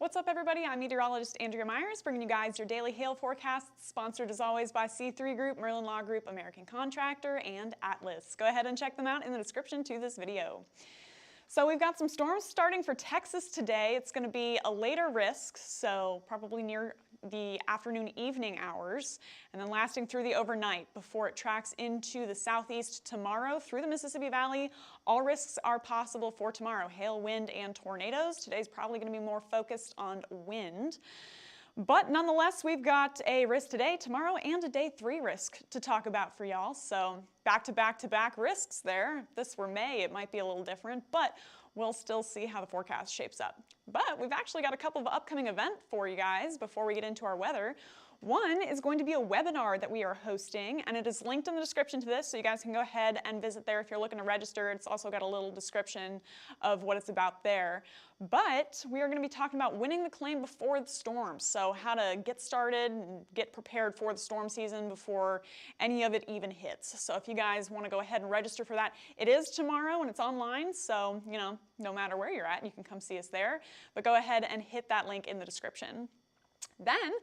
What's up, everybody? I'm meteorologist Andrea Myers, bringing you guys your daily hail forecasts, sponsored as always by C3 Group, Merlin Law Group, American Contractor, and Atlas. Go ahead and check them out in the description to this video. So we've got some storms starting for Texas today. It's going to be a later risk, so probably near the afternoon, evening hours, and then lasting through the overnight before it tracks into the southeast tomorrow through the Mississippi Valley. All risks are possible for tomorrow: hail, wind, and tornadoes. Today's probably going to be more focused on wind. But nonetheless, we've got a risk today, tomorrow, and a day 3 risk to talk about for y'all. So back-to-back risks there. If this were May, it might be a little different, but we'll still see how the forecast shapes up. But we've actually got a couple of upcoming events for you guys before we get into our weather. One is going to be a webinar that we are hosting, and it is linked in the description to this, so you guys can go ahead and visit there if you're looking to register. It's also got a little description of what it's about there. But we are going to be talking about winning the claim before the storm, so how to get started and get prepared for the storm season before any of it even hits. So if you guys want to go ahead and register for that, it is tomorrow and it's online, so no matter where you're at, you can come see us there. But go ahead and hit that link in the description. Then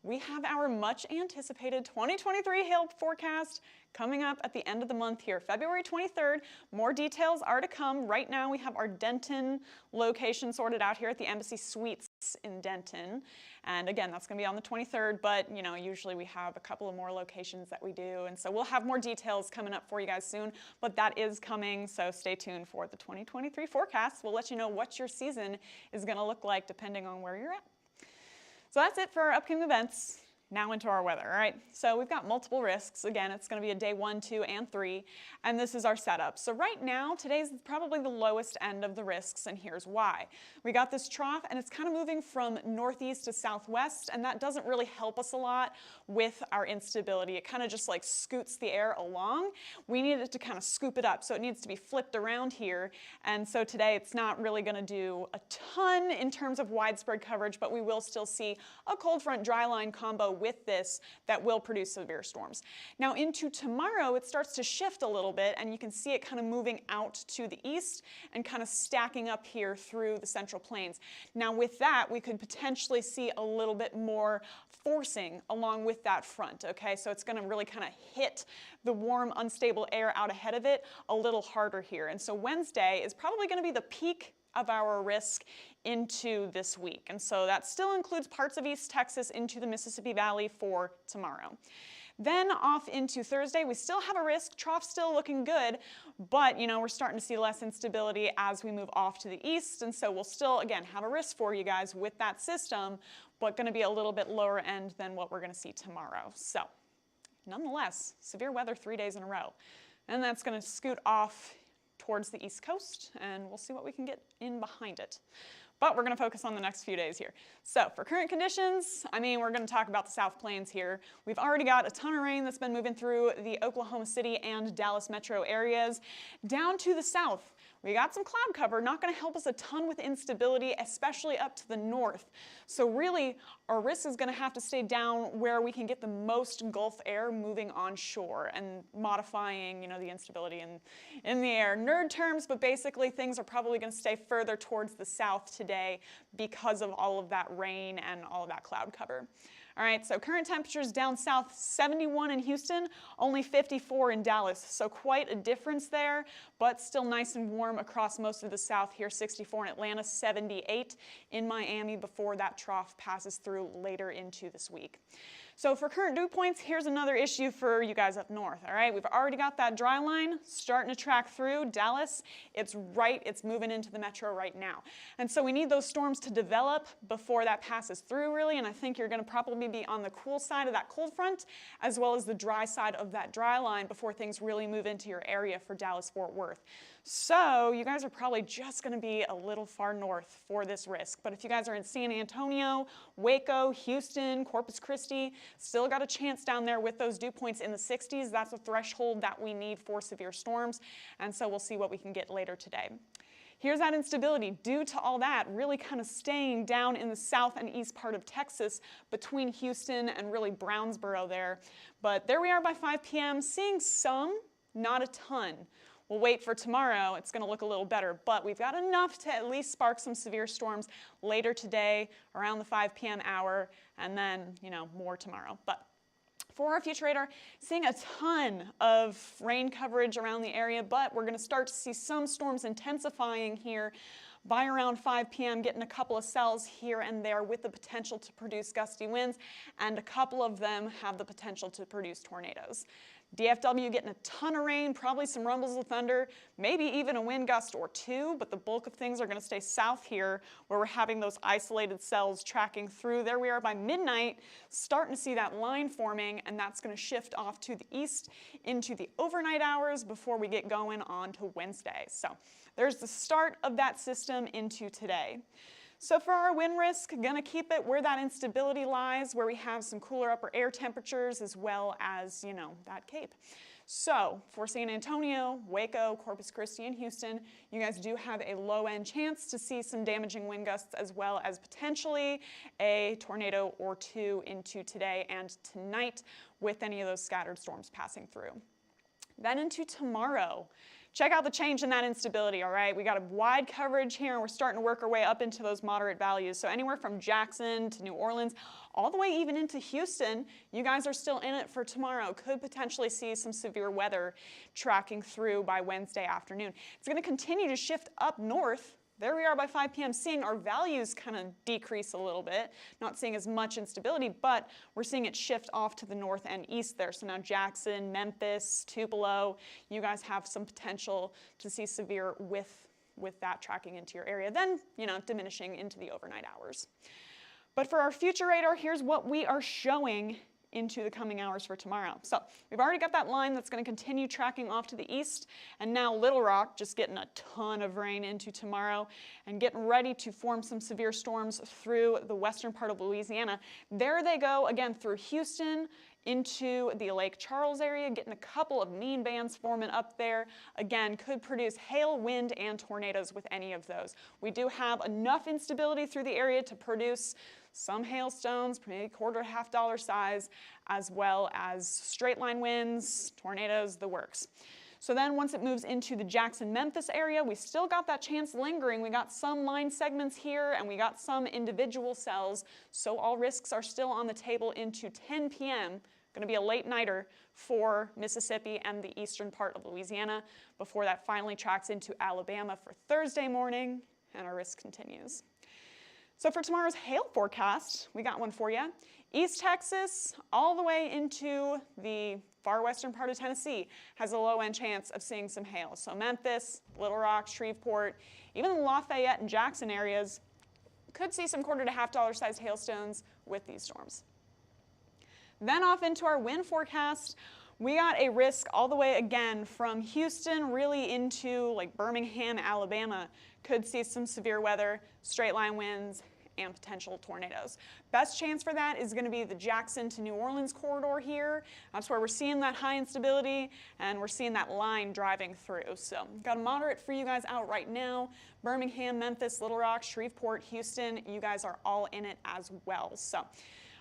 we have our much anticipated 2023 hail forecast coming up at the end of the month here, February 23rd. More details are to come. Right now we have our Denton location sorted out here at the Embassy Suites in Denton. And again, that's going to be on the 23rd, but usually we have a couple of more locations that we do. And so we'll have more details coming up for you guys soon, but that is coming. So stay tuned for the 2023 forecast. We'll let you know what your season is going to look like depending on where you're at. So that's it for our upcoming events. Now into our weather, all right? So we've got multiple risks. Again, it's going to be a day 1, 2, and 3, and this is our setup. So right now, today's probably the lowest end of the risks, and here's why. We got this trough, and it's kind of moving from northeast to southwest, and that doesn't really help us a lot with our instability. It kind of just like scoots the air along. We need it to kind of scoop it up, so it needs to be flipped around here, and so today it's not really going to do a ton in terms of widespread coverage, but we will still see a cold front dry line combo with this that will produce severe storms. Now into tomorrow, it starts to shift a little bit, and you can see it kind of moving out to the east and kind of stacking up here through the Central Plains. Now with that, we could potentially see a little bit more forcing along with that front, okay? So it's going to really kind of hit the warm, unstable air out ahead of it a little harder here. And so Wednesday is probably going to be the peak of our risk into this week. And so that still includes parts of East Texas into the Mississippi Valley for tomorrow. Then off into Thursday, we still have a risk. Trough still looking good, but we're starting to see less instability as we move off to the east. And so we'll still, again, have a risk for you guys with that system, but going to be a little bit lower end than what we're going to see tomorrow. So nonetheless, severe weather 3 days in a row. And that's going to scoot off towards the East Coast, and we'll see what we can get in behind it. But we're going to focus on the next few days here. So for current conditions, we're going to talk about the South Plains here. We've already got a ton of rain that's been moving through the Oklahoma City and Dallas metro areas. Down to the south, we got some cloud cover, not going to help us a ton with instability, especially up to the north. So really, our risk is going to have to stay down where we can get the most Gulf air moving onshore and modifying, the instability in the air. Nerd terms, but basically things are probably going to stay further towards the south today because of all of that rain and all of that cloud cover. All right, so current temperatures down south, 71 in Houston, only 54 in Dallas. So quite a difference there, but still nice and warm across most of the south here, 64 in Atlanta, 78 in Miami before that trough passes through later into this week. So for current dew points, here's another issue for you guys up north, all right? We've already got that dry line starting to track through Dallas. It's moving into the metro right now. And so we need those storms to develop before that passes through, really, and I think you're going to probably be on the cool side of that cold front as well as the dry side of that dry line before things really move into your area for Dallas-Fort Worth. So you guys are probably just going to be a little far north for this risk. But if you guys are in San Antonio, Waco, Houston, Corpus Christi, still got a chance down there with those dew points in the 60s. That's a threshold that we need for severe storms. And so we'll see what we can get later today. Here's that instability due to all that really kind of staying down in the south and east part of Texas between Houston and really Brownsboro there. But there we are by 5 p.m. seeing some, not a ton. We'll wait for tomorrow. It's going to look a little better, but we've got enough to at least spark some severe storms later today around the 5 p.m. hour, and then, more tomorrow. But for our future radar, seeing a ton of rain coverage around the area, but we're going to start to see some storms intensifying here by around 5 p.m., getting a couple of cells here and there with the potential to produce gusty winds, and a couple of them have the potential to produce tornadoes. DFW getting a ton of rain, probably some rumbles of thunder, maybe even a wind gust or two, but the bulk of things are going to stay south here where we're having those isolated cells tracking through. There we are by midnight, starting to see that line forming, and that's going to shift off to the east into the overnight hours before we get going on to Wednesday. So there's the start of that system into today. So for our wind risk, gonna keep it where that instability lies, where we have some cooler upper air temperatures as well as, that Cape. So for San Antonio, Waco, Corpus Christi, and Houston, you guys do have a low-end chance to see some damaging wind gusts as well as potentially a tornado or two into today and tonight with any of those scattered storms passing through. Then into tomorrow. Check out the change in that instability, all right? We got a wide coverage here, and we're starting to work our way up into those moderate values. So anywhere from Jackson to New Orleans, all the way even into Houston, you guys are still in it for tomorrow. Could potentially see some severe weather tracking through by Wednesday afternoon. It's going to continue to shift up north. There we are by 5 p.m. seeing our values kind of decrease a little bit, not seeing as much instability, but we're seeing it shift off to the north and east there. So now Jackson, Memphis, Tupelo, you guys have some potential to see severe with that tracking into your area, then, diminishing into the overnight hours. But for our future radar, here's what we are showing into the coming hours for tomorrow. So we've already got that line that's going to continue tracking off to the east, and now Little Rock just getting a ton of rain into tomorrow and getting ready to form some severe storms through the western part of Louisiana. There they go again through Houston into the Lake Charles area, getting a couple of mean bands forming up there. Again, could produce hail, wind, and tornadoes with any of those. We do have enough instability through the area to produce some hailstones, maybe quarter to $half size, as well as straight line winds, tornadoes, the works. So then once it moves into the Jackson-Memphis area, we still got that chance lingering. We got some line segments here, and we got some individual cells, so all risks are still on the table into 10 p.m. Going to be a late nighter for Mississippi and the eastern part of Louisiana before that finally tracks into Alabama for Thursday morning, and our risk continues. So for tomorrow's hail forecast, we got one for you. East Texas all the way into the far western part of Tennessee has a low-end chance of seeing some hail. So Memphis, Little Rock, Shreveport, even the Lafayette and Jackson areas could see some quarter to $half sized hailstones with these storms. Then off into our wind forecast, we got a risk all the way again from Houston really into like Birmingham, Alabama. Could see some severe weather, straight line winds, and potential tornadoes. Best chance for that is going to be the Jackson to New Orleans corridor here. That's where we're seeing that high instability, and we're seeing that line driving through. So got a moderate for you guys out right now. Birmingham, Memphis, Little Rock, Shreveport, Houston, you guys are all in it as well. So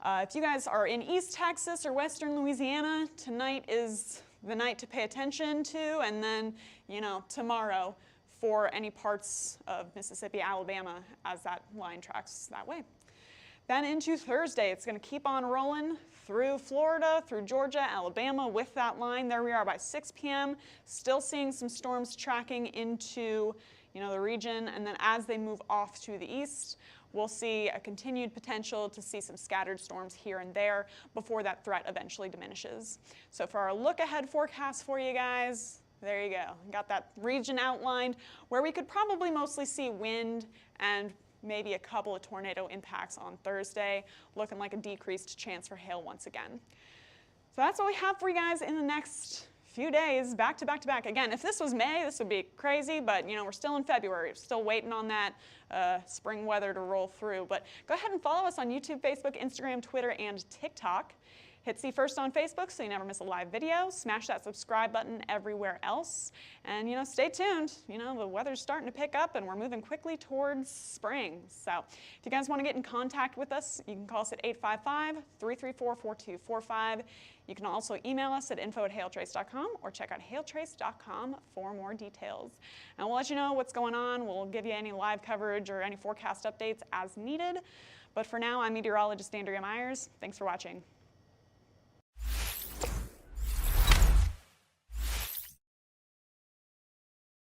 if you guys are in East Texas or Western Louisiana, tonight is the night to pay attention to, and then, tomorrow for any parts of Mississippi, Alabama, as that line tracks that way. Then into Thursday, it's going to keep on rolling through Florida, through Georgia, Alabama with that line. There we are by 6 p.m. Still seeing some storms tracking into, the region, and then as they move off to the east, we'll see a continued potential to see some scattered storms here and there before that threat eventually diminishes. So for our look-ahead forecast for you guys, there you go. Got that region outlined where we could probably mostly see wind and maybe a couple of tornado impacts on Thursday, looking like a decreased chance for hail once again. So that's what we have for you guys in the next few days, back to back to back. Again, if this was May, this would be crazy, but we're still in February. We're still waiting on that spring weather to roll through. But go ahead and follow us on YouTube, Facebook, Instagram, Twitter, and TikTok. Hit See First on Facebook so you never miss a live video. Smash that subscribe button everywhere else. And, stay tuned. The weather's starting to pick up and we're moving quickly towards spring. So if you guys want to get in contact with us, you can call us at 855-334-4245. You can also email us at info@hailtrace.com or check out hailtrace.com for more details. And we'll let you know what's going on. We'll give you any live coverage or any forecast updates as needed. But for now, I'm meteorologist Andrea Myers. Thanks for watching.